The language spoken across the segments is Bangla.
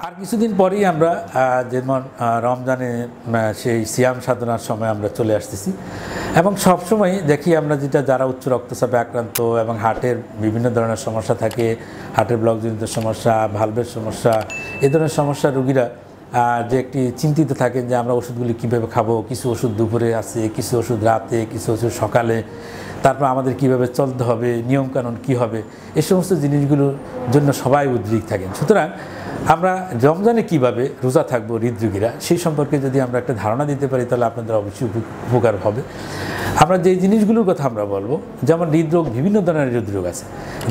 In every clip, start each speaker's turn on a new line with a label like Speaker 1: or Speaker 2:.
Speaker 1: আর কিছুদিন পরেই আমরা যেমন রমজানে সেই সিয়াম সাধনার সময় আমরা চলে আসতেছি এবং সবসময় দেখি আমরা যেটা যারা উচ্চ রক্তচাপে আক্রান্ত এবং হার্টের বিভিন্ন ধরনের সমস্যা থাকে, হার্টের ব্লকজনিত সমস্যা, ভালভের সমস্যা, এই ধরনের সমস্যা রোগীরা যে একটি চিন্তিত থাকেন যে আমরা ওষুধগুলি কীভাবে খাবো, কিছু ওষুধ দুপুরে আছে, কিছু ওষুধ রাতে, কিছু ওষুধ সকালে, তারপর আমাদের কিভাবে চলতে হবে, নিয়মকানুন কী হবে, এই সমস্ত জিনিসগুলোর জন্য সবাই উদ্বিগ্ন থাকেন। সুতরাং আমরা রমজানে কিভাবে রোজা থাকবো হৃদরোগীরা, সেই সম্পর্কে যদি আমরা একটা ধারণা দিতে পারি তাহলে আপনাদের অবশ্যই উপকার হবে। আমরা যে জিনিসগুলোর কথা আমরা বলবো, যেমন হৃদরোগ, বিভিন্ন ধরনের হৃদরোগ আছে।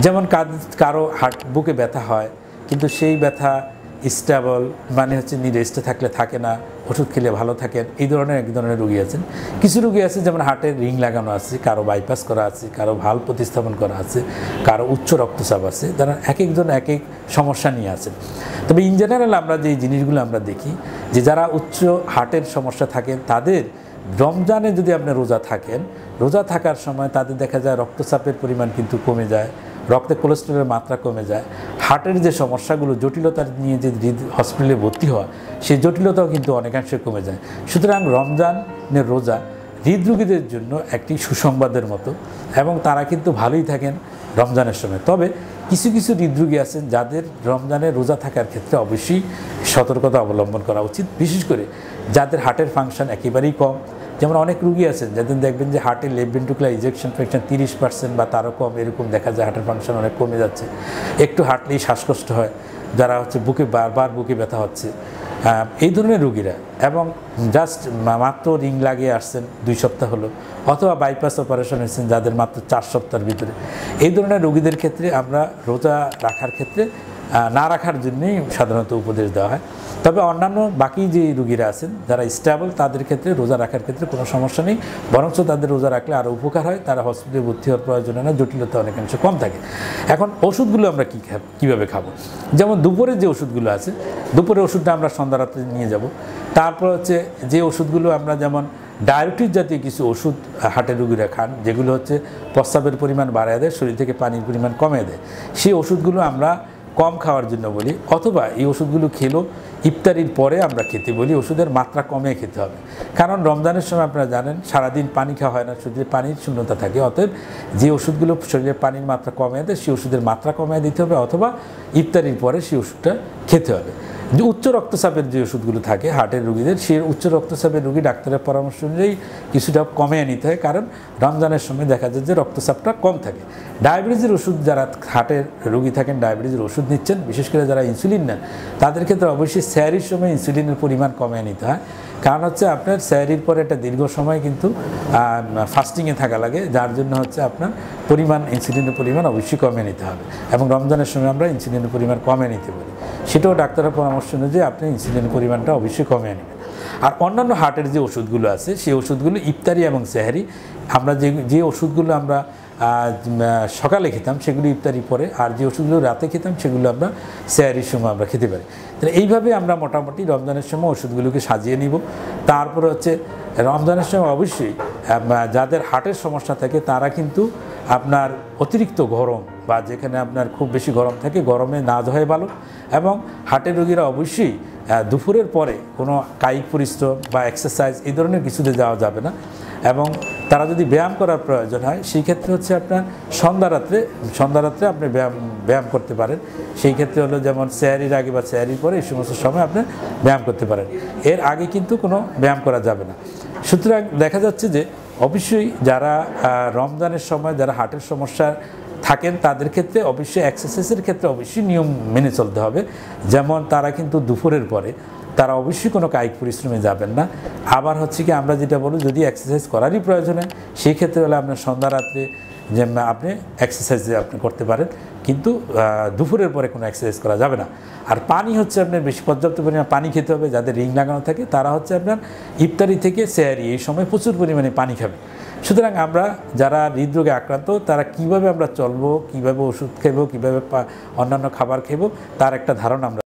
Speaker 1: যেমন কারো বুকে ব্যথা হয় কিন্তু সেই ব্যথা স্টেবল, মানে হচ্ছে রেস্টে থাকলে থাকে না, ওষুধ খেলে ভালো থাকেন, এই ধরনের এক ধরনের রোগী আছেন। কিছু রোগী আছে যেমন হার্টের রিং লাগানো আছে, কারো বাইপাস করা আছে, কারো ভালভ প্রতিস্থাপন করা আছে, কারো উচ্চ রক্তচাপ আছে, যারা এক একজন এক এক সমস্যা নিয়ে আছেন। তবে ইন জেনারেল আমরা যে জিনিসগুলো আমরা দেখি যে যারা উচ্চ হার্টের সমস্যা থাকেন তাদের রমজানে যদি আপনি রোজা থাকেন, রোজা থাকার সময় তাদের দেখা যায় রক্তচাপের পরিমাণ কিন্তু কমে যায়, রক্তে কোলেস্টেরলের মাত্রা কমে যায়, হার্টের যে সমস্যাগুলো জটিলতা নিয়ে যে হসপিটালে ভর্তি হওয়া, সেই জটিলতাও কিন্তু অনেকাংশে কমে যায়। সুতরাং রমজানের রোজা হৃদরোগীদের জন্য একটি সুসংবাদের মতো এবং তারা কিন্তু ভালোই থাকেন রমজানের সময়। তবে কিছু কিছু হৃদরোগী আছেন যাদের রমজানে রোজা থাকার ক্ষেত্রে অবশ্যই সতর্কতা অবলম্বন করা উচিত, বিশেষ করে যাদের হার্টের ফাংশন একেবারেই কম। যেমন অনেক রুগী আছেন যাদের দেখবেন যে হার্টের লেফট ভেন্ট্রিকুলার ইজেকশন ফ্র্যাকশন 30% বা তারও কম, এরকম দেখা যায় হার্টের ফাংশন অনেক কমে যাচ্ছে, একটু হাঁটলেই শ্বাসকষ্ট হয়, যারা হচ্ছে বুকে বারবার বুকে ব্যথা হচ্ছে, এই ধরনের রুগীরা, এবং জাস্ট মাত্র রিং লাগিয়ে আসছেন 2 সপ্তাহ হলো, অথবা বাইপাস অপারেশন হয়েছেন যাদের মাত্র 4 সপ্তাহের ভিতরে, এই ধরনের রুগীদের ক্ষেত্রে আমরা রোজা রাখার ক্ষেত্রে না রাখার জন্যই সাধারণত উপদেশ দেওয়া হয়। তবে অন্যান্য বাকি যে রুগীরা আছেন যারা স্টেবল, তাদের ক্ষেত্রে রোজা রাখার ক্ষেত্রে কোনো সমস্যা নেই, বরঞ্চ তাদের রোজা রাখলে আরও উপকার হয়, তারা হসপিটালে ভর্তি হওয়ার প্রয়োজন হয় না, জটিলতা অনেকাংশে কম থাকে। এখন ওষুধগুলো আমরা কীভাবে খাবো, যেমন দুপুরে যে ওষুধগুলো আছে, দুপুরে ওষুধটা আমরা সন্ধ্যা রাত্রে নিয়ে যাব। তারপর হচ্ছে যে ওষুধগুলো আমরা, যেমন ডায়াবেটিস জাতীয় কিছু ওষুধ হার্টের রোগীরা খান, যেগুলো হচ্ছে প্রস্রাবের পরিমাণ বাড়ায় দেয়, শরীর থেকে পানির পরিমাণ কমিয়ে দেয়, সেই ওষুধগুলো আমরা কম খাওয়ার জন্য বলি, অথবা এই ওষুধগুলো খেলেও ইফতারির পরে আমরা খেতে বলি, ওষুধের মাত্রা কমিয়ে খেতে হবে। কারণ রমজানের সময় আপনারা জানেন সারাদিন পানি খাওয়া হয় না, শরীরে পানির শূন্যতা থাকে, অতএব যে ওষুধগুলো শরীরে পানির মাত্রা কমিয়ে দেয় সেই ওষুধের মাত্রা কমিয়ে দিতে হবে, অথবা ইফতারির পরে সেই ওষুধটা খেতে হবে। যে উচ্চ রক্তচাপের যে ওষুধগুলো থাকে হার্টের রোগীদের, সেই উচ্চ রক্তচাপের রোগী ডাক্তারের পরামর্শ অনুযায়ী কিছুটা কমিয়ে নিতে হয়, কারণ রমজানের সময় দেখা যায় যে রক্তচাপটা কম থাকে। ডায়াবেটিসের ওষুধ, যারা হার্টের রোগী থাকেন ডায়াবেটিসের ওষুধ নিচ্ছেন, বিশেষ করে যারা ইনসুলিন নেন, তাদের ক্ষেত্রে অবশ্যই স্যারির সময় ইনসুলিনের পরিমাণ কমিয়ে নিতে হয়। কারণ হচ্ছে আপনার স্যারির পরে একটা দীর্ঘ সময় কিন্তু ফাস্টিংয়ে থাকা লাগে, যার জন্য হচ্ছে আপনার পরিমাণ, ইনসুলিনের পরিমাণ অবশ্যই কমিয়ে নিতে হবে, এবং রমজানের সময় আমরা ইনসুলিনের পরিমাণ কমিয়ে নিতে বলি, সেটাও ডাক্তারের পরামর্শ অনুযায়ী আপনি ইনসুলিনের পরিমাণটা অবশ্যই কমিয়ে নেবেন। আর অন্যান্য হার্টের যে ওষুধগুলো আছে, সেই ওষুধগুলো ইফতারি এবং সেহরি, আমরা যে ওষুধগুলো আমরা সকালে খেতাম সেগুলো ইফতারি পরে, আর যে ওষুধগুলো রাতে খেতাম সেগুলো আমরা সেহরির সময় আমরা খেতে পারি। তাহলে এইভাবে আমরা মোটামুটি রমজানের সময় ওষুধগুলোকে সাজিয়ে নিব। তারপরে হচ্ছে রমজানের সময় অবশ্যই যাদের হার্টের সমস্যা থাকে তারা কিন্তু আপনার অতিরিক্ত গরম বা যেখানে আপনার খুব বেশি গরম থাকে, গরমে না ধোয়া ভালো, এবং হার্টের রোগীরা অবশ্যই দুপুরের পরে কোনো কায়িক পরিশ্রম বা এক্সারসাইজ এই ধরনের কিছুতে যাওয়া যাবে না, এবং তারা যদি ব্যায়াম করার প্রয়োজন হয় সেই ক্ষেত্রে হচ্ছে আপনার সন্ধ্যা রাত্রে আপনি ব্যায়াম করতে পারেন। সেই ক্ষেত্রে হলো যেমন সেহরির আগে বা সেহরির পরে এই সমস্ত সময় আপনি ব্যায়াম করতে পারেন, এর আগে কিন্তু কোনো ব্যায়াম করা যাবে না। সুতরাং দেখা যাচ্ছে যে অবশ্যই যারা রমজানের সময় যারা হার্টের সমস্যা থাকেন তাদের ক্ষেত্রে অবশ্যই এক্সারসাইজের ক্ষেত্রে অবশ্যই নিয়ম মেনে চলতে হবে। যেমন তারা কিন্তু দুপুরের পরে তারা অবশ্যই কোনো কায়িক পরিশ্রমে যাবেন না। আবার হচ্ছে কি, আমরা যেটা বলি যদি এক্সারসাইজ করারই প্রয়োজন হয় সেই ক্ষেত্রে হলে আপনার সন্ধ্যা রাত্রে যে আপনি এক্সারসাইজ আপনি করতে পারেন, কিন্তু দুপুরের পরে কোনো এক্সারসাইজ করা যাবে না। আর পানি হচ্ছে আপনার বেশি পর্যাপ্ত পরিমাণে পানি খেতে হবে। যাদের রিং লাগানো থাকে তারা হচ্ছে আপনার ইফতারি থেকে সেহরি এই সময় প্রচুর পরিমাণে পানি খাবে। সুতরাং আমরা যারা হৃদরোগে আক্রান্ত তারা কিভাবে আমরা চলবো, কিভাবে ওষুধ খেব, কিভাবে অন্যান্য খাবার খেব, তার একটা ধারণা আমরা